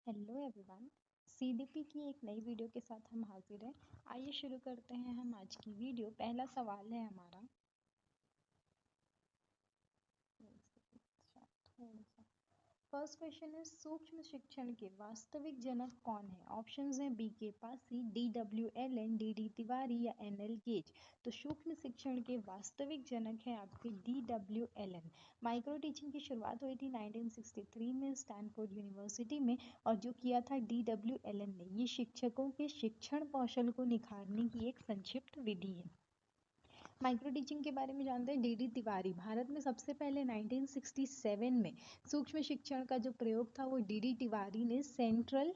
Hello everyone. CDP की एक नई वीडियो के साथ हम हाजिर हैं। आइए शुरू करते हैं हम आज की वीडियो। पहला सवाल है हमारा, फर्स्ट क्वेश्चन है, सूक्ष्म शिक्षण के वास्तविक जनक कौन है? ऑप्शंस हैं B K Passi, D W Allen, D D Tiwari या एन एल गेज। तो सूक्ष्म शिक्षण के वास्तविक जनक है आपके D W Allen. Micro teaching की शुरुआत हुई थी 1963 में स्टैनफोर्ड यूनिवर्सिटी में, और जो किया था डी डब्ल्यू एल एन ने। ये शिक्षकों के शिक्षण कौशल को निखारने की एक संक्षिप्त विधि है। माइक्रो टीचिंग के बारे में जानते हैं। डी डी तिवारी, भारत में सबसे पहले 1967 में सूक्ष्म शिक्षण का जो प्रयोग था वो डी डी तिवारी ने सेंट्रल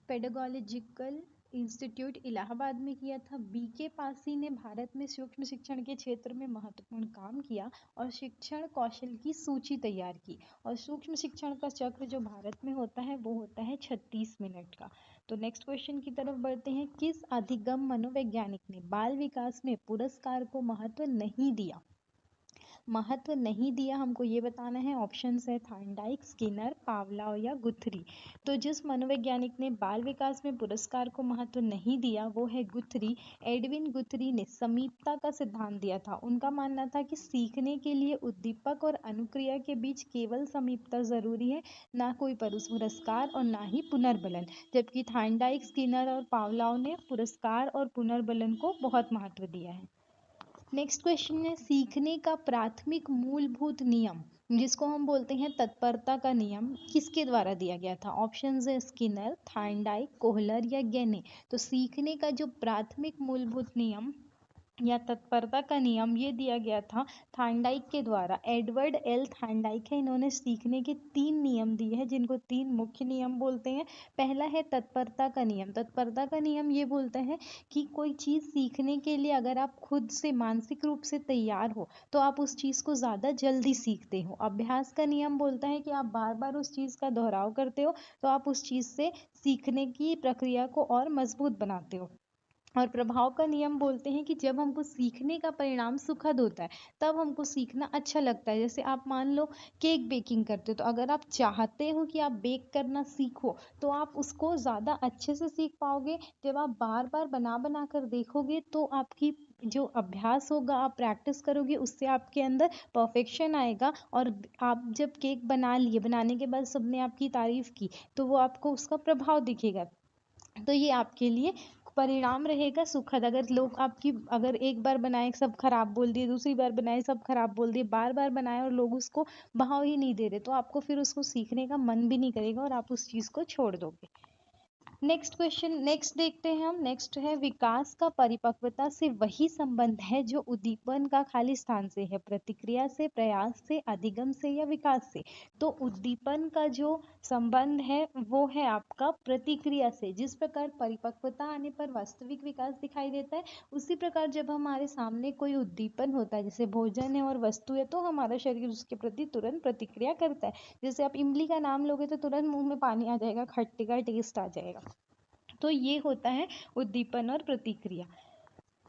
पेडागोजिकल इंस्टीट्यूट इलाहाबाद में किया था। बी के पासी ने भारत में सूक्ष्म शिक्षण के क्षेत्र में महत्वपूर्ण काम किया और शिक्षण कौशल की सूची तैयार की। और सूक्ष्म शिक्षण का चक्र जो भारत में होता है वो होता है 36 मिनट का। तो नेक्स्ट क्वेश्चन की तरफ बढ़ते हैं। किस अधिगम मनोवैज्ञानिक ने बाल विकास में पुरस्कार को महत्व नहीं दिया? हमको ये बताना है। ऑप्शंस है थॉर्नडाइक, स्किनर, पावलोव या गुथरी। तो जिस मनोवैज्ञानिक ने बाल विकास में पुरस्कार को महत्व नहीं दिया वो है गुथरी। एडविन गुथरी ने समीपता का सिद्धांत दिया था। उनका मानना था कि सीखने के लिए उद्दीपक और अनुक्रिया के बीच केवल समीपता जरूरी है, ना कोई पुरस्कार और ना ही पुनर्बलन। जबकि थॉर्नडाइक, स्किनर और पावलोव ने पुरस्कार और पुनर्बलन को बहुत महत्व दिया है। नेक्स्ट क्वेश्चन है, सीखने का प्राथमिक मूलभूत नियम जिसको हम बोलते हैं तत्परता का नियम किसके द्वारा दिया गया था? ऑप्शंस है स्किनर, थॉर्नडाइक, कोहलर या गेने। तो सीखने का जो प्राथमिक मूलभूत नियम या तत्परता का नियम ये दिया गया था थॉर्नडाइक के द्वारा। एडवर्ड एल थॉर्नडाइक है, इन्होंने सीखने के 3 नियम दिए हैं जिनको 3 मुख्य नियम बोलते हैं। पहला है तत्परता का नियम। तत्परता का नियम ये बोलता है कि कोई चीज़ सीखने के लिए अगर आप खुद से मानसिक रूप से तैयार हो तो आप उस चीज़ को ज़्यादा जल्दी सीखते हो। अभ्यास का नियम बोलता है कि आप बार बार उस चीज़ का दोहराव करते हो तो आप उस चीज़ से सीखने की प्रक्रिया को और मजबूत बनाते हो। और प्रभाव का नियम बोलते हैं कि जब हमको सीखने का परिणाम सुखद होता है तब हमको सीखना अच्छा लगता है। जैसे आप मान लो केक बेकिंग करते हो, तो अगर आप चाहते हो कि आप बेक करना सीखो तो आप उसको ज़्यादा अच्छे से सीख पाओगे। जब आप बार बार बना बना कर देखोगे तो आपकी जो अभ्यास होगा, आप प्रैक्टिस करोगे, उससे आपके अंदर परफेक्शन आएगा। और आप जब केक बना लिए, बनाने के बाद सबने आपकी तारीफ की तो वो आपको उसका प्रभाव दिखेगा। तो ये आपके लिए परिणाम रहेगा सुखद। अगर लोग आपकी अगर एक बार बनाए सब खराब बोल दिए, दूसरी बार बनाए सब खराब बोल दिए, बार बार बनाए और लोग उसको भाव ही नहीं दे रहे, तो आपको फिर उसको सीखने का मन भी नहीं करेगा और आप उस चीज़ को छोड़ दोगे। नेक्स्ट क्वेश्चन, नेक्स्ट देखते हैं हम। नेक्स्ट है, विकास का परिपक्वता से वही संबंध है जो उद्दीपन का खाली स्थान से है, प्रतिक्रिया से, प्रयास से, अधिगम से या विकास से। तो उद्दीपन का जो संबंध है वो है आपका प्रतिक्रिया से। जिस प्रकार परिपक्वता आने पर वास्तविक विकास दिखाई देता है, उसी प्रकार जब हमारे सामने कोई उद्दीपन होता है, जैसे भोजन है और वस्तु है, तो हमारा शरीर उसके प्रति तुरंत प्रतिक्रिया करता है। जैसे आप इमली का नाम लोगे तो तुरंत मुंह में पानी आ जाएगा, खट्टे का टेस्ट आ जाएगा। तो ये होता है उद्दीपन और प्रतिक्रिया।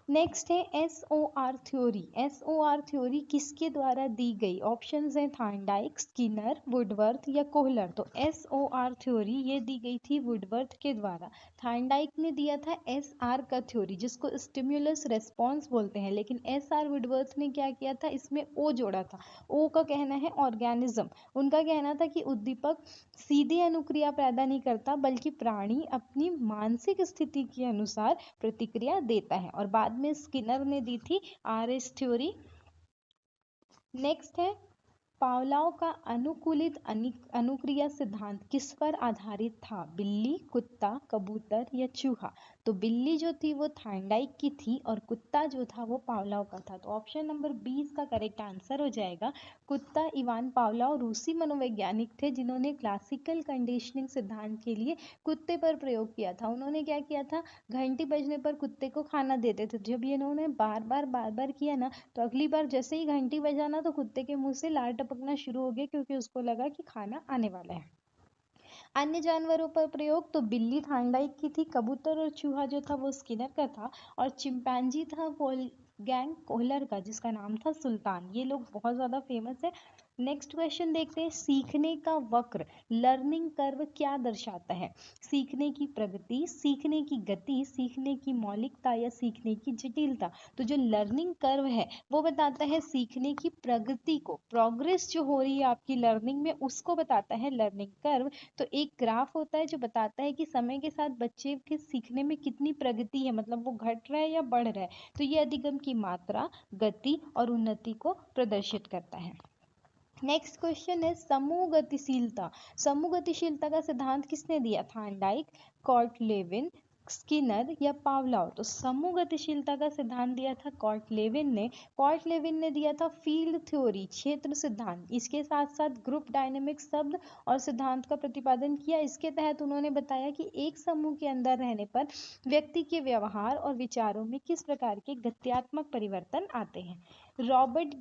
नेक्स्ट है SOR थ्योरी। SOR थ्योरी किसके द्वारा दी गई? ऑप्शंस हैं थॉर्नडाइक, स्किनर, वुडवर्थ या कोहलर। तो SOR थ्योरी ये दी गई थी वुडवर्थ के द्वारा। थॉर्नडाइक ने दिया था SR का थ्योरी जिसको स्टिमुलस रेस्पॉन्स बोलते हैं, लेकिन SR वुडवर्थ ने क्या किया था, इसमें O जोड़ा था। O का कहना है ऑर्गेनिज्म। उनका कहना था कि उद्दीपक सीधी अनुक्रिया पैदा नहीं करता बल्कि प्राणी अपनी मानसिक स्थिति के अनुसार प्रतिक्रिया देता है। और बाद में स्किनर ने दी थी RS थ्योरी। नेक्स्ट है, पावलोव का अनुकूलित अनुक्रिया सिद्धांत किस पर आधारित था? बिल्ली, कुत्ता, कबूतर या चूहा। तो बिल्ली जो थी वो थॉर्नडाइक की थी और कुत्ता जो था वो पावलोव का था। तो ऑप्शन नंबर 20 का करेक्ट आंसर हो जाएगा कुत्ता। इवान पावलोव रूसी मनोवैज्ञानिक थे जिन्होंने क्लासिकल कंडीशनिंग सिद्धांत के लिए कुत्ते पर प्रयोग किया था। उन्होंने क्या किया था, घंटी बजने पर कुत्ते को खाना देते थे। जब ये इन्होंने बार बार किया ना, तो अगली बार जैसे ही घंटी बजाना तो कुत्ते के मुंह से लार टपकना शुरू हो गया, क्योंकि उसको लगा कि खाना आने वाला है। अन्य जानवरों पर प्रयोग, तो बिल्ली थॉर्नडाइक की थी, कबूतर और चूहा जो था वो स्किनर का था, और चिंपैंजी था वोल्फगैंग कोहलर का जिसका नाम था सुल्तान। ये लोग बहुत ज़्यादा फेमस है। नेक्स्ट क्वेश्चन देखते हैं, सीखने का वक्र लर्निंग कर्व क्या दर्शाता है? सीखने की प्रगति, सीखने की गति, सीखने की मौलिकता या सीखने की जटिलता? तो जो लर्निंग कर्व है वो बताता है सीखने की प्रगति को, प्रोग्रेस जो हो रही है आपकी लर्निंग में उसको बताता है लर्निंग कर्व। तो एक ग्राफ होता है जो बताता है कि समय के साथ बच्चे के सीखने में कितनी प्रगति है, मतलब वो घट रहा है या बढ़ रहा है। तो ये अधिगम की मात्रा, गति और उन्नति को प्रदर्शित करता है। नेक्स्ट क्वेश्चन है समूह गतिशीलता। समूह गतिशीलता का सिद्धांत किसने दिया? थार्नडाइक, कॉर्टलेविन, स्किनर या पावलोव? तो समूह गतिशीलता का सिद्धांत दिया था कॉर्टलेविन ने। कॉर्टलेविन ने दिया था फील्ड थ्योरी, क्षेत्र सिद्धांत। इसके साथ साथ ग्रुप डायनेमिक्स शब्द और सिद्धांत का प्रतिपादन किया। इसके तहत उन्होंने बताया कि एक समूह के अंदर रहने पर व्यक्ति के व्यवहार और विचारों में किस प्रकार के गत्यात्मक परिवर्तन आते हैं। रॉबर्ट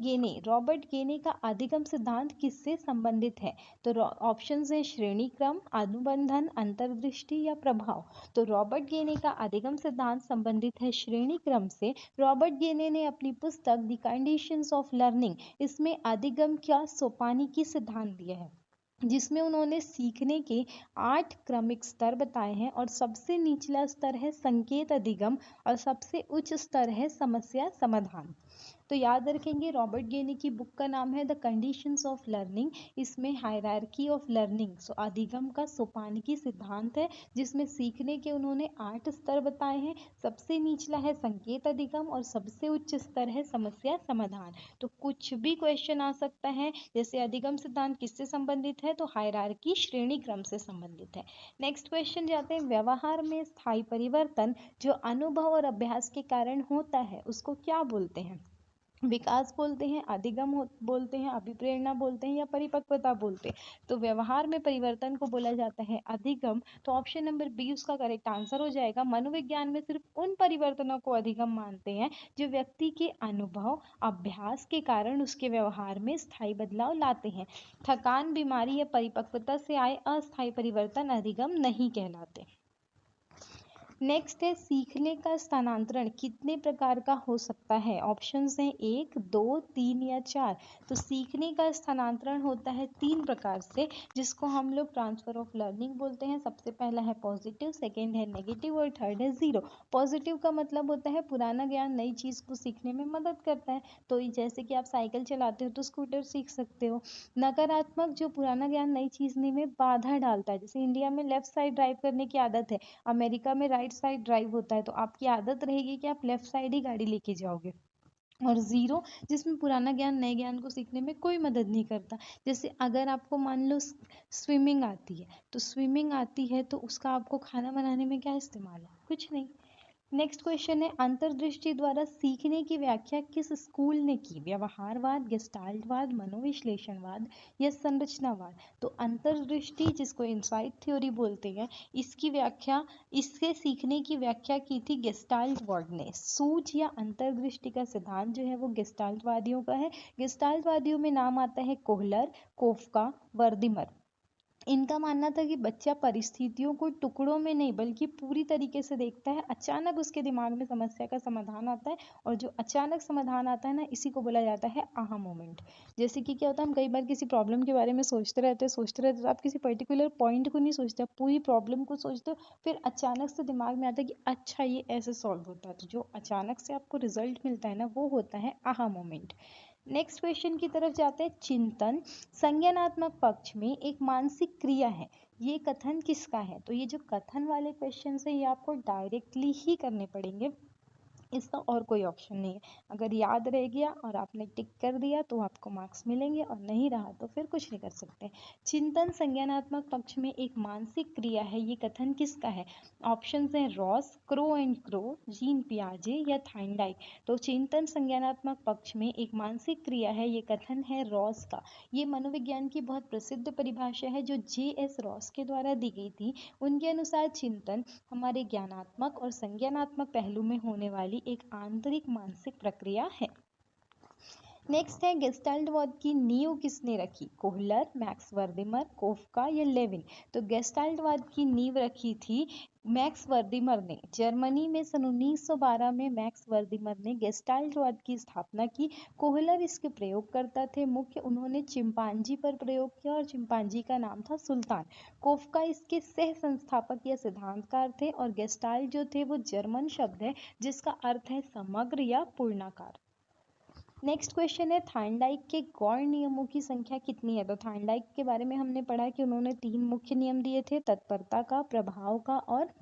गेने का अधिगम सिद्धांत किससे संबंधित है? तो ऑप्शंस हैं श्रेणी क्रम, अनुबंधन, अंतर्दृष्टि या प्रभाव। तो रॉबर्ट गेने का अधिगम सिद्धांत संबंधित है श्रेणी क्रम से। रॉबर्ट गेने ने अपनी पुस्तक द कंडीशंस ऑफ लर्निंग इसमें अधिगम का सोपानिकी सिद्धांत दिया है, जिसमें उन्होंने सीखने के 8 क्रमिक स्तर बताए हैं और सबसे निचला स्तर है संकेत अधिगम और सबसे उच्च स्तर है समस्या समाधान। तो याद रखेंगे रॉबर्ट गेने की बुक का नाम है द कंडीशंस ऑफ लर्निंग। इसमें हायरार्की ऑफ लर्निंग सो अधिगम का सोपानिकी सिद्धांत है, जिसमें सीखने के उन्होंने 8 स्तर बताए हैं। सबसे निचला है संकेत अधिगम और सबसे उच्च स्तर है समस्या समाधान। तो कुछ भी क्वेश्चन आ सकता है, जैसे अधिगम सिद्धांत किससे संबंधित है? तो हायरार्की श्रेणी क्रम से संबंधित है। नेक्स्ट क्वेश्चन जाते हैं, व्यवहार में स्थायी परिवर्तन जो अनुभव और अभ्यास के कारण होता है उसको क्या बोलते हैं? विकास बोलते हैं, अधिगम बोलते हैं, अभिप्रेरणा बोलते हैं या परिपक्वता बोलते हैं? तो व्यवहार में परिवर्तन को बोला जाता है अधिगम। तो ऑप्शन नंबर बी उसका करेक्ट आंसर हो जाएगा। मनोविज्ञान में सिर्फ उन परिवर्तनों को अधिगम मानते हैं जो व्यक्ति के अनुभव अभ्यास के कारण उसके व्यवहार में स्थायी बदलाव लाते हैं। थकान, बीमारी या परिपक्वता से आए अस्थायी परिवर्तन अधिगम नहीं कहलाते। नेक्स्ट है सीखने का स्थानांतरण कितने प्रकार का हो सकता है? ऑप्शंस हैं 1, 2, 3 या 4। तो सीखने का स्थानांतरण होता है 3 प्रकार से, जिसको हम लोग ट्रांसफर ऑफ लर्निंग बोलते हैं। सबसे पहला है पॉजिटिव, सेकेंड है नेगेटिव और थर्ड है जीरो। पॉजिटिव का मतलब होता है पुराना ज्ञान नई चीज़ को सीखने में मदद करता है। तो जैसे कि आप साइकिल चलाते हो तो स्कूटर सीख सकते हो। नकारात्मक, जो पुराना ज्ञान नई चीज़ में बाधा डालता है, जैसे इंडिया में लेफ्ट साइड ड्राइव करने की आदत है, अमेरिका में राइट साइड ड्राइव होता है, तो आपकी आदत रहेगी कि आप लेफ्ट साइड ही गाड़ी लेके जाओगे। और जीरो, जिसमें पुराना ज्ञान नए ज्ञान को सीखने में कोई मदद नहीं करता। जैसे अगर आपको मान लो स्विमिंग आती है, तो स्विमिंग आती है तो उसका आपको खाना बनाने में क्या इस्तेमाल है? कुछ नहीं। नेक्स्ट क्वेश्चन है अंतर्दृष्टि द्वारा सीखने की व्याख्या किस स्कूल ने की? व्यवहारवाद, गेस्टाल्टवाद, मनोविश्लेषणवाद या संरचनावाद? तो अंतर्दृष्टि, जिसको इनसाइट थ्योरी बोलते हैं, इसकी व्याख्या, इससे सीखने की व्याख्या की थी गेस्टाल्टवाद ने। सूझ या अंतर्दृष्टि का सिद्धांत जो है वो गेस्टाल्टवादियों का है। गेस्टाल्टवादियों में नाम आता है कोहलर, कोफका, वर्दीमर। इनका मानना था कि बच्चा परिस्थितियों को टुकड़ों में नहीं बल्कि पूरी तरीके से देखता है। अचानक उसके दिमाग में समस्या का समाधान आता है और जो अचानक समाधान आता है ना, इसी को बोला जाता है आहा मोमेंट। जैसे कि क्या होता है, हम कई बार किसी प्रॉब्लम के बारे में सोचते रहते हैं तो आप किसी पर्टिकुलर पॉइंट को नहीं सोचते, आप पूरी प्रॉब्लम को सोचते हो, फिर अचानक से दिमाग में आता है कि अच्छा ये ऐसे सॉल्व होता है। तो जो अचानक से आपको रिजल्ट मिलता है ना, वो होता है आहा मोमेंट। नेक्स्ट क्वेश्चन की तरफ जाते हैं, चिंतन संज्ञानात्मक पक्ष में एक मानसिक क्रिया है, ये कथन किसका है? तो ये जो कथन वाले क्वेश्चन है ये आपको डायरेक्टली ही करने पड़ेंगे, इसका और कोई ऑप्शन नहीं है। अगर याद रह गया और आपने टिक कर दिया तो आपको मार्क्स मिलेंगे, और नहीं रहा तो फिर कुछ नहीं कर सकते। चिंतन संज्ञानात्मक पक्ष में एक मानसिक क्रिया है, ये कथन किसका है? ऑप्शन हैं Ross, Crow and Crow, Jean पियाजे या थाइंडाइक। तो चिंतन संज्ञानात्मक पक्ष में एक मानसिक क्रिया है, ये कथन है रॉस का। ये मनोविज्ञान की बहुत प्रसिद्ध परिभाषा है जो J.S. रॉस के द्वारा दी गई थी। उनके अनुसार चिंतन हमारे ज्ञानात्मक और संज्ञानात्मक पहलू में होने वाली एक आंतरिक मानसिक प्रक्रिया है। नेक्स्ट है गेस्टाल्टवाद की नींव किसने रखी? कोहलर, मैक्स वर्दिमर, कोफका या लेविन? तो गेस्टाल्टवाद की नींव रखी थी मैक्स वर्दिमर ने। जर्मनी में सन 1912 में मैक्स वर्दिमर ने गेस्टाल्टवाद की स्थापना की। कोहलर इसके प्रयोगकर्ता थे मुख्य। उन्होंने चिंपांजी पर प्रयोग किया और चिंपांजी का नाम था सुल्तान। कोफका इसके सह संस्थापक या सिद्धांतकार थे और गेस्टाल्ट जो थे वो जर्मन शब्द है जिसका अर्थ है समग्र या पूर्णाकार। नेक्स्ट क्वेश्चन है थार्नडाइक के गौड़ नियमों की संख्या कितनी है? तो थार्नडाइक के बारे में हमने पढ़ा कि उन्होंने 3 मुख्य नियम दिए थे, तत्परता का, प्रभाव का और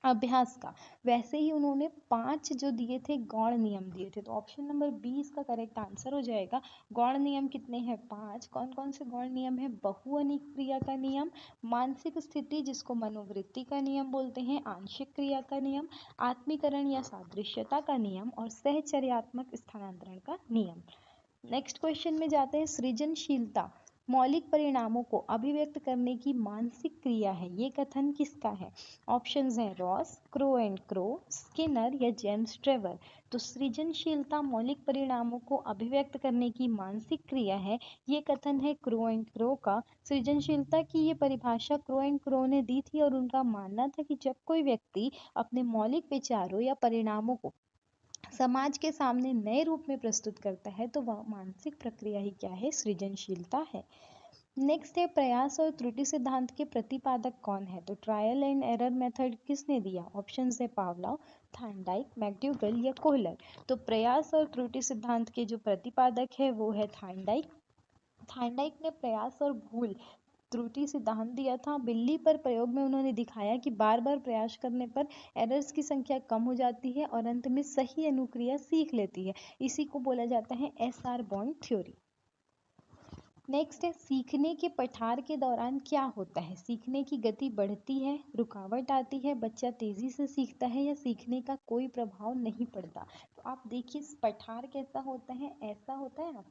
अभ्यास का। वैसे ही उन्होंने 5 जो दिए थे गौड़ नियम दिए थे। तो ऑप्शन नंबर बी इसका करेक्ट आंसर हो जाएगा। गौड़ नियम कितने हैं? 5। कौन कौन से गौड़ नियम है? बहुअनिक क्रिया का नियम, मानसिक स्थिति जिसको मनोवृत्ति का नियम बोलते हैं, आंशिक क्रिया का नियम, आत्मीकरण या सादृश्यता का नियम और सहचर्यात्मक स्थानांतरण का नियम। नेक्स्ट क्वेश्चन में जाते हैं। सृजनशीलता मौलिक परिणामों को अभिव्यक्त करने की मानसिक क्रिया है, ये कथन किसका है? ऑप्शंस हैं Ross, Crow and crow, Skinner या जेम्स ट्रेवर। तो सृजनशीलता मौलिक परिणामों को अभिव्यक्त करने की मानसिक क्रिया है, ये कथन है क्रो एंड क्रो का। सृजनशीलता की ये परिभाषा क्रो एंड क्रो ने दी थी और उनका मानना था कि जब कोई व्यक्ति अपने मौलिक विचारों या परिणामों को समाज के सामने नए रूप में प्रस्तुत करता है तो वह मानसिक प्रक्रिया ही क्या है? सृजनशीलता है। नेक्स्ट है प्रयास और त्रुटि सिद्धांत के प्रतिपादक कौन है? तो ट्रायल एंड एरर मेथड किसने दिया? ऑप्शंस है पावलोव, थार्नडाइक, मैक्ड्यूगल या कोहलर। तो प्रयास और त्रुटि सिद्धांत के जो प्रतिपादक है वो है थार्नडाइक। थार्नडाइक ने प्रयास और भूल त्रुटि सिद्धांत दिया था। बिल्ली पर प्रयोग में उन्होंने दिखाया कि बार बार प्रयास करने पर एरर्स की संख्या कम हो जाती है और अंत में सही अनुक्रिया सीख लेती है। इसी को बोला जाता है एसआर बॉन्ड थ्योरी। नेक्स्ट है सीखने के पठार के दौरान क्या होता है? सीखने की गति बढ़ती है, रुकावट आती है, बच्चा तेजी से सीखता है या सीखने का कोई प्रभाव नहीं पड़ता। तो आप देखिए पठार कैसा होता है, ऐसा होता है ना,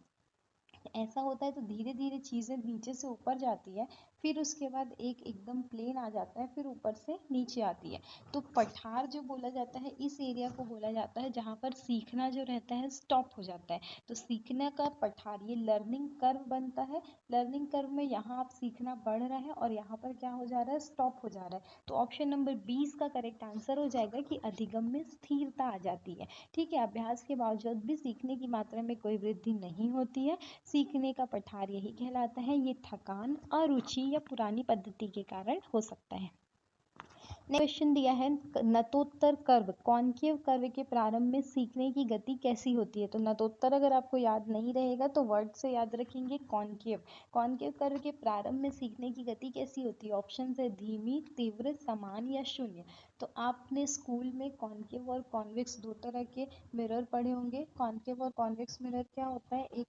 ऐसा होता है तो धीरे धीरे चीज़ें नीचे से ऊपर जाती है, फिर उसके बाद एक एकदम प्लेन आ जाता है, फिर ऊपर से नीचे आती है। तो पठार जो बोला जाता है इस एरिया को बोला जाता है जहाँ पर सीखना जो रहता है स्टॉप हो जाता है। तो सीखने का पठार ये लर्निंग कर्व बनता है। लर्निंग कर्व में यहाँ आप सीखना बढ़ रहा है और यहाँ पर क्या हो जा रहा है? स्टॉप हो जा रहा है। तो ऑप्शन नंबर 20 का करेक्ट आंसर हो जाएगा कि अधिगम में स्थिरता आ जाती है। ठीक है, अभ्यास के बावजूद भी सीखने की मात्रा में कोई वृद्धि नहीं होती है। सीखने का पठार यही कहलाता है। ये थकान, अरुचि या पुरानी पद्धति के कारण हो सकता है। क्वेश्चन दिया है नतोत्तर कर्व, कॉन्केव कर्व के प्रारंभ में सीखने की गति कैसी होती है? तो नतोत्तर अगर आपको याद नहीं रहेगा तो वर्ड से याद रखेंगे कॉन्केव। कॉन्केव कर्व के प्रारंभ में सीखने की गति कैसी होती है? ऑप्शन है धीमी, तीव्र, समान या शून्य। तो आपने स्कूल में कॉन्केव और कॉन्वेक्स दो तरह के मिरर पढ़े होंगे। कॉन्केव और कॉन्वेक्स मिरर क्या होता है? एक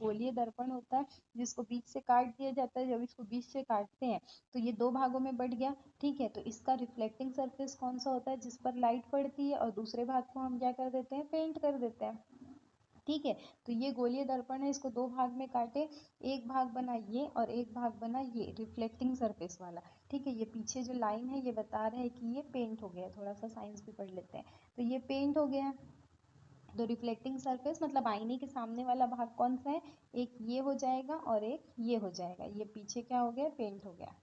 गोलीय दर्पण होता है जिसको बीच से काट दिया जाता है। जब इसको बीच से काटते हैं तो ये 2 भागों में बट गया। ठीक है, तो इसका रिफ्लेक्टिंग सरफेस कौन सा होता है? जिस पर लाइट पड़ती है और दूसरे भाग को हम क्या कर देते हैं? पेंट कर देते हैं। ठीक है, तो ये गोलीय दर्पण है, इसको 2 भाग में काटे, एक भाग बना ये और एक भाग बना ये रिफ्लेक्टिंग सरफेस वाला। ठीक है, ये पीछे जो लाइन है ये बता रहा है कि ये पेंट हो गया। थोड़ा सा साइंस भी पढ़ लेते हैं। तो ये पेंट हो गया। तो रिफ्लेक्टिंग सरफेस मतलब आईने के सामने वाला भाग कौन सा है? एक ये हो जाएगा और एक ये हो जाएगा। ये पीछे क्या हो गया? पेंट हो गया।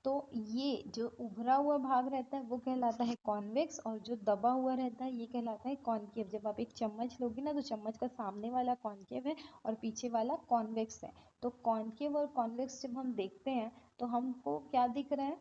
तो ये जो उभरा हुआ भाग रहता है वो कहलाता है कॉन्वेक्स और जो दबा हुआ रहता है ये कहलाता है कॉनकेव। जब आप एक चम्मच लोगे ना तो चम्मच का सामने वाला कॉनकेव है और पीछे वाला कॉन्वेक्स है। तो कॉनकेव और कॉन्वेक्स जब हम देखते हैं तो हमको क्या दिख रहा है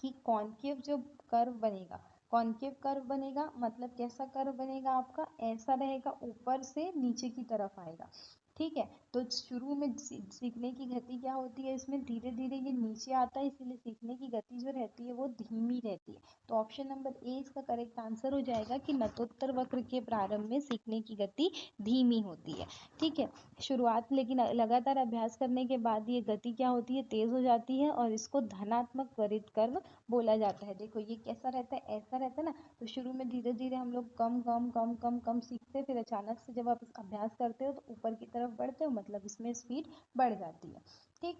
कि कॉनकेव जो कर्व बनेगा, कॉनकेव कर्व बनेगा मतलब कैसा कर्व बनेगा आपका? ऐसा रहेगा, ऊपर से नीचे की तरफ आएगा। ठीक है, तो शुरू में सीखने की गति क्या होती है? इसमें धीरे धीरे ये नीचे आता है, इसीलिए सीखने की गति जो रहती है वो धीमी रहती है। तो ऑप्शन नंबर ए इसका करेक्ट आंसर हो जाएगा कि नतोत्तर वक्र के प्रारंभ में सीखने की गति धीमी होती है। ठीक है, शुरुआत लेकिन लगातार अभ्यास करने के बाद ये गति क्या होती है? तेज हो जाती है और इसको धनात्मक त्वरित कर्व बोला जाता है। देखो ये कैसा रहता है? ऐसा रहता है ना। तो शुरू में धीरे धीरे हम लोग कम कम कम कम कम सीखते हैं, फिर अचानक से जब आप अभ्यास करते हो तो ऊपर की तरफ बढ़ते हो, मतलब इसमें स्पीड बढ़ जाती है। ठीक,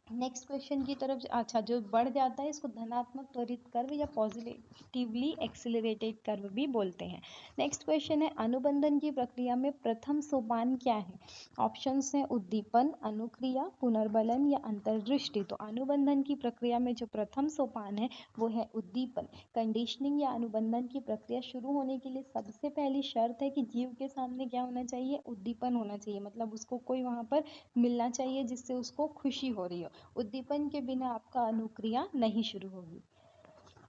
नेक्स्ट क्वेश्चन की तरफ अच्छा, जो बढ़ जाता है इसको धनात्मक त्वरित कर्व या पॉजिटिवली एक्सिलरेटेड कर्व भी बोलते हैं। नेक्स्ट क्वेश्चन है अनुबंधन की प्रक्रिया में प्रथम सोपान क्या है? ऑप्शंस हैं उद्दीपन, अनुक्रिया, पुनर्बलन या अंतर्दृष्टि। तो अनुबंधन की प्रक्रिया में जो प्रथम सोपान है वो है उद्दीपन। कंडीशनिंग या अनुबंधन की प्रक्रिया शुरू होने के लिए सबसे पहली शर्त है कि जीव के सामने क्या होना चाहिए? उद्दीपन होना चाहिए, मतलब उसको कोई वहाँ पर मिलना चाहिए जिससे उसको खुशी हो रही हो। उद्दीपन के बिना आपका अनुक्रिया नहीं शुरू होगी।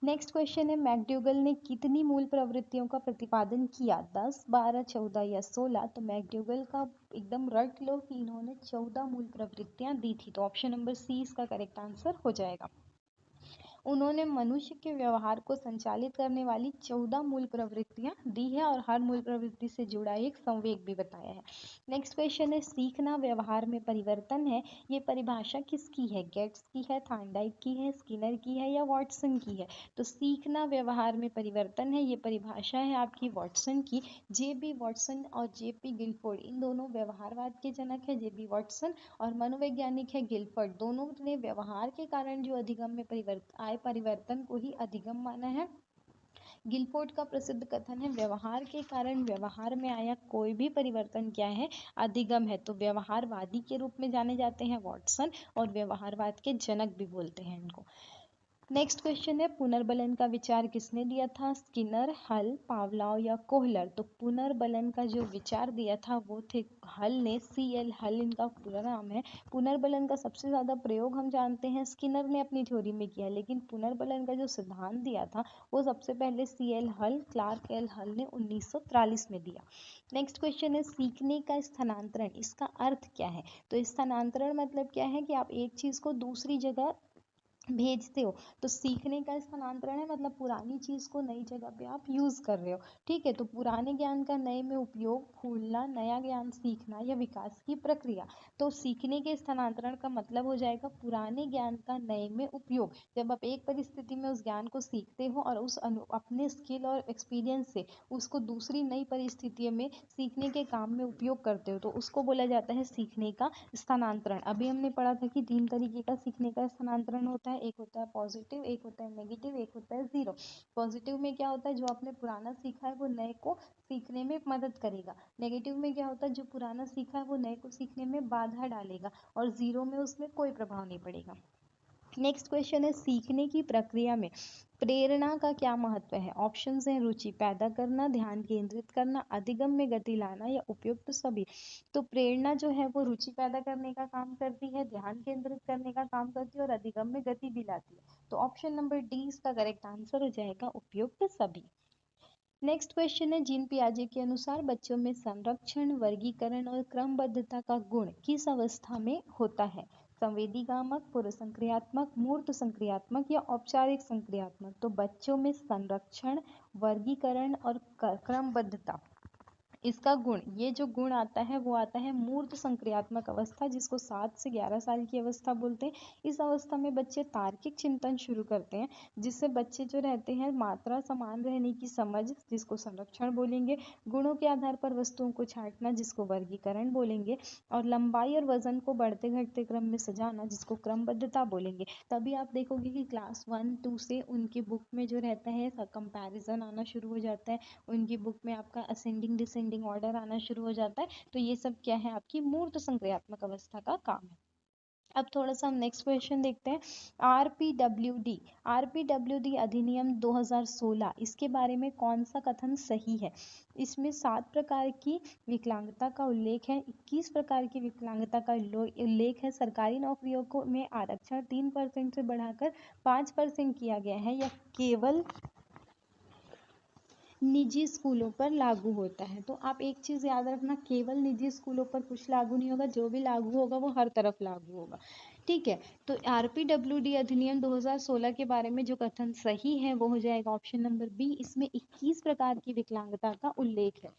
नेक्स्ट क्वेश्चन है मैकडूगल ने कितनी मूल प्रवृत्तियों का प्रतिपादन किया? 10, 12, 14 या 16? तो मैकडूगल का एकदम रट लो कि इन्होंने 14 मूल प्रवृत्तियां दी थी। तो ऑप्शन नंबर सी इसका करेक्ट आंसर हो जाएगा। उन्होंने मनुष्य के व्यवहार को संचालित करने वाली 14 मूल प्रवृत्तियां दी है और हर मूल प्रवृत्ति से जुड़ा एक संवेग भी बताया है। नेक्स्ट क्वेश्चन है सीखना व्यवहार में परिवर्तन है, ये परिभाषा किसकी है? गेट्स की है, थॉर्नडाइक की है, स्किनर की है या वॉटसन की है? तो सीखना व्यवहार में परिवर्तन है, ये परिभाषा है आपकी वॉटसन की। जे.बी. वॉटसन और जे.पी. गिलफोर्ड इन दोनों व्यवहारवाद के जनक है। जे.बी. वॉटसन और मनोवैज्ञानिक है गिलफोर्ड, दोनों ने व्यवहार के कारण जो अधिगम में परिवर्तन को ही अधिगम माना है। गिलफोर्ड का प्रसिद्ध कथन है व्यवहार के कारण व्यवहार में आया कोई भी परिवर्तन क्या है? अधिगम है। तो व्यवहारवादी के रूप में जाने जाते हैं वॉटसन और व्यवहारवाद के जनक भी बोलते हैं इनको। नेक्स्ट क्वेश्चन है पुनर्बलन का विचार किसने दिया था? स्किनर, हल, पावलाव या कोहलर? तो पुनर्बलन का जो विचार दिया था वो थे हल ने। CL हल इनका पूरा नाम है। पुनर्बलन का सबसे ज्यादा प्रयोग हम जानते हैं स्किनर ने अपनी थ्योरी में किया, लेकिन पुनर्बलन का जो सिद्धांत दिया था वो सबसे पहले CL हल, क्लार्क एल हल ने 1943 में दिया। नेक्स्ट क्वेश्चन है सीखने का स्थानांतरण, इसका अर्थ क्या है? तो स्थानांतरण मतलब क्या है कि आप एक चीज को दूसरी जगह भेजते हो। तो सीखने का स्थानांतरण है मतलब पुरानी चीज को नई जगह पे आप यूज कर रहे हो। ठीक है, तो पुराने ज्ञान का नए में उपयोग, भूलना, नया ज्ञान सीखना या विकास की प्रक्रिया। तो सीखने के स्थानांतरण का मतलब हो जाएगा पुराने ज्ञान का नए में उपयोग। जब आप एक परिस्थिति में उस ज्ञान को सीखते हो और अपने स्किल और एक्सपीरियंस से उसको दूसरी नई परिस्थितियों में सीखने के काम में उपयोग करते हो, तो उसको बोला जाता है सीखने का स्थानांतरण। अभी हमने पढ़ा था कि 3 तरीके का सीखने का स्थानांतरण होता है। एक होता है पॉजिटिव, एक होता है नेगेटिव, एक होता है जीरो। पॉजिटिव में क्या होता है? जो आपने पुराना सीखा है वो नए को सीखने में मदद करेगा। नेगेटिव में क्या होता है? जो पुराना सीखा है वो नए को सीखने में बाधा डालेगा। और जीरो में उसमें कोई प्रभाव नहीं पड़ेगा। नेक्स्ट क्वेश्चन है सीखने की प्रक्रिया में प्रेरणा का क्या महत्व है? ऑप्शंस हैं रुचि पैदा करना, ध्यान केंद्रित करना, अधिगम में गति लाना या उपयुक्त सभी। तो प्रेरणा जो है वो रुचि पैदा करने का काम करती है, ध्यान केंद्रित करने का काम करती है और अधिगम में गति भी लाती है। तो ऑप्शन नंबर डी इसका करेक्ट आंसर हो जाएगा उपयुक्त सभी। नेक्स्ट क्वेश्चन है जीन पियाजे के अनुसार बच्चों में संरक्षण, वर्गीकरण और क्रमबद्धता का गुण किस अवस्था में होता है? संवेदीगामक, पूर्व संक्रियात्मक, मूर्त संक्रियात्मक या औपचारिक संक्रियात्मक? तो बच्चों में संरक्षण, वर्गीकरण और क्रमबद्धता, इसका गुण, ये जो गुण आता है वो आता है मूर्त संक्रियात्मक अवस्था, जिसको 7 से 11 साल की अवस्था बोलते हैं। इस अवस्था में बच्चे तार्किक चिंतन शुरू करते हैं, जिससे बच्चे जो रहते हैं मात्रा समान रहने की समझ, जिसको संरक्षण बोलेंगे, गुणों के आधार पर वस्तुओं को छांटना, जिसको वर्गीकरण बोलेंगे, और लंबाई और वजन को बढ़ते घटते क्रम में सजाना, जिसको क्रमबद्धता बोलेंगे। तभी आप देखोगे कि क्लास 1-2 से उनकी बुक में जो रहता है कंपैरिजन आना शुरू हो जाता है, उनकी बुक में आपका असेंडिंग डिसेंडिंग ऑर्डर आना शुरू हो जाता है। तो ये सब क्या है? आपकी मूर्त संक्रियात्मक अवस्था का काम है। अब थोड़ा सा हम नेक्स्ट क्वेश्चन देखते हैं। आरपीडब्ल्यूडी अधिनियम 2016, इसके बारे में कौन सा कथन सही है? इसमें 7 प्रकार की विकलांगता का उल्लेख है, 21 प्रकार की विकलांगता का उल्लेख है। सरकारी नौकरियों को में आरक्षण 3% से बढ़ाकर 5% किया गया है, या केवल निजी स्कूलों पर लागू होता है? तो आप एक चीज याद रखना, केवल निजी स्कूलों पर कुछ लागू नहीं होगा, जो भी लागू होगा वो हर तरफ लागू होगा। ठीक है, तो आरपीडब्ल्यूडी अधिनियम 2016 के बारे में जो कथन सही है वो हो जाएगा ऑप्शन नंबर बी, इसमें 21 प्रकार की विकलांगता का उल्लेख है।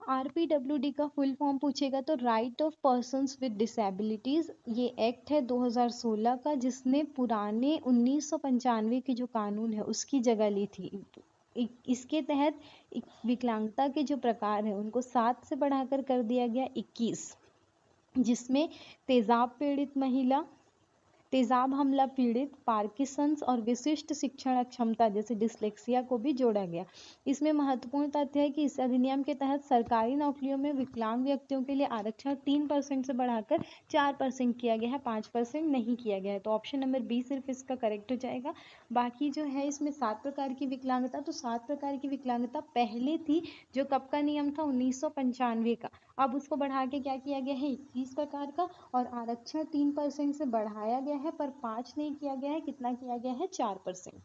आरपीडब्ल्यूडी का फुल फॉर्म पूछेगा तो right of persons with disabilities, ये एक्ट है 2016 का, जिसने पुराने 1995 के जो कानून है उसकी जगह ली थी। इसके तहत विकलांगता के जो प्रकार है उनको 7 से बढ़ाकर कर दिया गया 21, जिसमें तेजाब पीड़ित महिला, तेजाब हमला पीड़ित, पार्किंसंस और विशिष्ट शिक्षण अक्षमता जैसे डिसलेक्सिया को भी जोड़ा गया। इसमें महत्वपूर्ण तथ्य है कि इस अधिनियम के तहत सरकारी नौकरियों में विकलांग व्यक्तियों के लिए आरक्षण 3% से बढ़ाकर 4% किया गया है, 5% नहीं किया गया है। तो ऑप्शन नंबर बी सिर्फ इसका करेक्ट हो जाएगा। बाकी जो है इसमें 7 प्रकार की विकलांगता, तो 7 प्रकार की विकलांगता पहले थी, जो कब का नियम था, 1995 का। अब उसको बढ़ा के क्या किया गया है, 21 प्रकार का, और आरक्षण 3% से बढ़ाया गया है, पर 5 नहीं किया गया है। कितना किया गया है, 4%।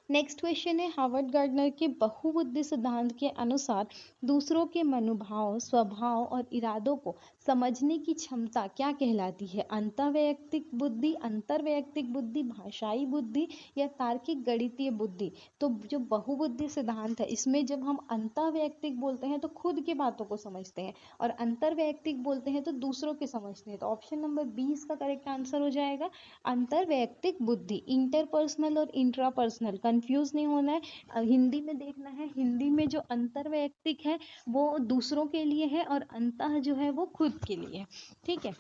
नेक्स्ट क्वेश्चन है, हार्वर्ड गार्डनर के बहुबुद्धि सिद्धांत के अनुसार दूसरों के मनोभाव, स्वभाव और इरादों को समझने की क्षमता क्या कहलाती है? अंतर्वैयक्तिक बुद्धि, अंतर्वैयक्तिक बुद्धि, भाषाई बुद्धि या तार्किक गणितीय बुद्धि? तो जो बहुबुद्धि सिद्धांत है, इसमें जब हम अंतर्वैयक्तिक बोलते हैं तो खुद की बातों को समझते हैं, और अंतर्वैयक्तिक बोलते हैं तो दूसरों के समझते हैं। तो ऑप्शन नंबर 20 का करेक्ट आंसर हो जाएगा अंतर्वैयक्तिक बुद्धि। इंटरपर्सनल और इंट्रापर्सनल कंफ्यूज नहीं होना है, हिंदी में देखना है। हिंदी में जो अंतर्वैयक्तिक है वो दूसरों के लिए है, और अंतः जो है वो खुद के लिए है। ठीक है,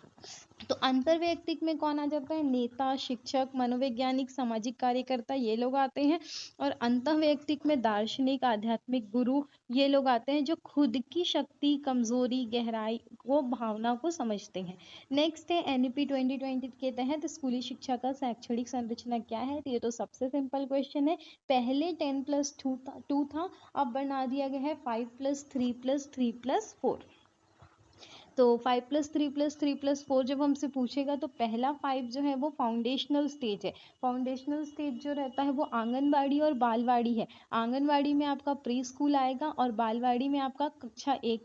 तो अंतर्वैयक्तिक में कौन आ जाता है, नेता, शिक्षक, मनोवैज्ञानिक, सामाजिक कार्यकर्ता, ये लोग आते हैं। और अंतर्वैयक्तिक में दार्शनिक, आध्यात्मिक गुरु, ये लोग आते हैं जो खुद की शक्ति, कमजोरी, गहराई को, भावना को समझते हैं। नेक्स्ट है एनईपी 2020 के तहत स्कूली शिक्षा का शैक्षणिक संरचना क्या है? तो ये तो सबसे सिंपल क्वेश्चन है। पहले 10+2 था, अब बना दिया गया है 5+3+3+4। तो 5+3+3+4 जब हमसे पूछेगा तो पहला 5 जो है वो फाउंडेशनल स्टेज है। फाउंडेशनल स्टेज जो रहता है वो आंगनबाड़ी और बालवाड़ी है। आंगनबाड़ी में आपका प्री स्कूल आएगा, और बालवाड़ी में आपका कक्षा 1।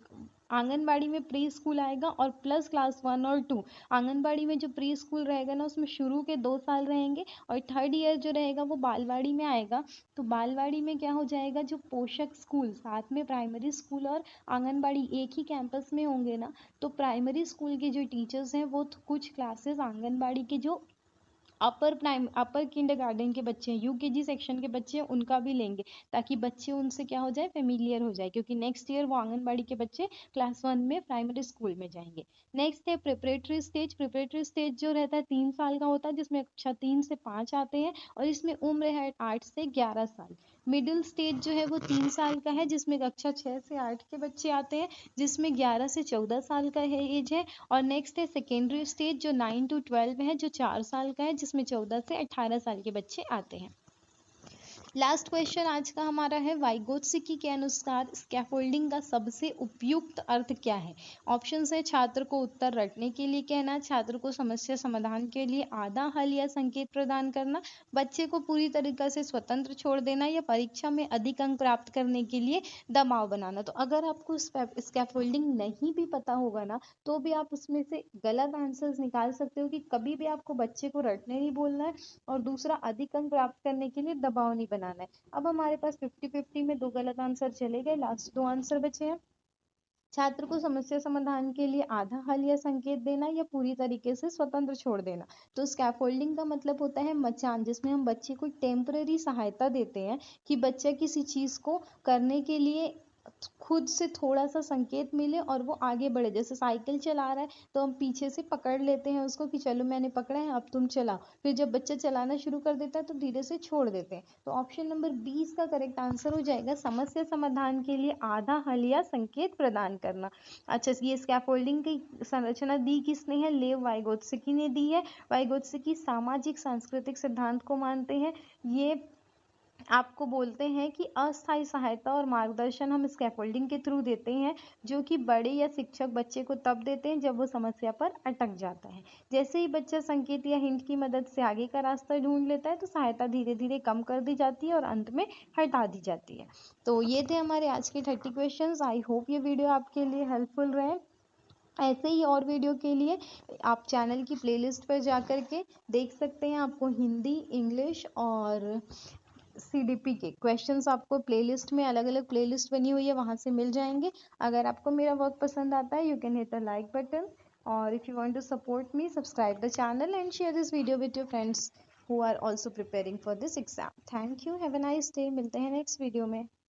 आंगनबाड़ी में प्री स्कूल आएगा और प्लस क्लास 1 और 2। आंगनबाड़ी में जो प्री स्कूल रहेगा ना, उसमें शुरू के 2 साल रहेंगे, और थर्ड ईयर जो रहेगा वो बालवाड़ी में आएगा। तो बालवाड़ी में क्या हो जाएगा, जो पोषक स्कूल, साथ में प्राइमरी स्कूल और आंगनबाड़ी एक ही कैंपस में होंगे ना, तो प्राइमरी स्कूल के जो टीचर्स हैं वो कुछ क्लासेस आंगनबाड़ी के जो अपर किंडरगार्टन के बच्चे हैं, यूकेजी सेक्शन के बच्चे हैं, उनका भी लेंगे, ताकि बच्चे उनसे क्या हो जाए, फेमिलियर हो जाए, क्योंकि नेक्स्ट ईयर वो आंगनबाड़ी के बच्चे क्लास 1 में प्राइमरी स्कूल में जाएंगे। नेक्स्ट है प्रिपरेटरी स्टेज। प्रिपरेटरी स्टेज जो रहता है 3 साल का होता है, जिसमें कक्षा 3 से 5 आते हैं, और इसमें उम्र है 8 से 11 साल। मिडिल स्टेज जो है वो 3 साल का है, जिसमें कक्षा 6 से 8 के बच्चे आते हैं, जिसमें 11 से 14 साल का है एज है। और नेक्स्ट है सेकेंडरी स्टेज जो 9 to 12 है, जो 4 साल का है, जिसमें 14 से 18 साल के बच्चे आते हैं। लास्ट क्वेश्चन आज का हमारा है, वाइगोत्स्की के अनुसार स्कैफोल्डिंग का सबसे उपयुक्त अर्थ क्या है? ऑप्शंस है, छात्र को उत्तर रटने के लिए कहना, छात्र को समस्या समाधान के लिए आधा हल या संकेत प्रदान करना, बच्चे को पूरी तरीके से स्वतंत्र छोड़ देना, या परीक्षा में अधिक अंक प्राप्त करने के लिए दबाव बनाना। तो अगर आपको स्कैफोल्डिंग नहीं भी पता होगा ना, तो भी आप उसमें से गलत आंसर्स निकाल सकते हो, कि कभी भी आपको बच्चे को रटने नहीं बोलना है, और दूसरा अधिक अंक प्राप्त करने के लिए दबाव नहीं बनाना है। अब हमारे पास 50-50 में 2 गलत आंसर चले गए, लास्ट 2 आंसर बचे हैं। छात्र को समस्या समाधान के लिए आधा हल या संकेत देना, या पूरी तरीके से स्वतंत्र छोड़ देना। तो स्कैफोल्डिंग का मतलब होता है मचान, जिसमें हम बच्चे को टेम्पररी सहायता देते हैं, कि बच्चा किसी चीज को करने के लिए खुद से थोड़ा सा संकेत मिले और वो आगे बढ़े। जैसे साइकिल चला रहा है तो हम पीछे से पकड़ लेते हैं उसको, कि चलो मैंने पकड़ा है, अब तुम चलाओ। फिर जब बच्चा चलाना शुरू कर देता है तो धीरे से छोड़ देते हैं। तो ऑप्शन नंबर 20 का करेक्ट आंसर हो जाएगा समस्या समाधान के लिए आधा हल या संकेत प्रदान करना। अच्छा, ये स्कैफोल्डिंग की संरचना दी किसने है? लेव वाइगोत्स्की ने दी है। वाइगोत्स्की सामाजिक सांस्कृतिक सिद्धांत को मानते हैं। ये आपको बोलते हैं कि अस्थायी सहायता और मार्गदर्शन हम स्कैफोल्डिंग के थ्रू देते हैं, जो कि बड़े या शिक्षक बच्चे को तब देते हैं जब वो समस्या पर अटक जाता है। जैसे ही बच्चा संकेत या हिंट की मदद से आगे का रास्ता ढूंढ लेता है, तो सहायता धीरे धीरे कम कर दी जाती है और अंत में हटा दी जाती है। तो ये थे हमारे आज के 30 क्वेश्चंस। आई होप ये वीडियो आपके लिए हेल्पफुल रहे। ऐसे ही और वीडियो के लिए आप चैनल की प्लेलिस्ट पर जा कर के देख सकते हैं। आपको हिंदी, इंग्लिश और सीडीपी के क्वेश्चंस आपको प्लेलिस्ट में, अलग अलग प्लेलिस्ट बनी हुई है, वहां से मिल जाएंगे। अगर आपको मेरा वर्क पसंद आता है, you can hit the like button, और if you want to support me, subscribe the channel and share this video with your friends who are also preparing for this exam. Thank you, have a nice day. मिलते हैं next video में।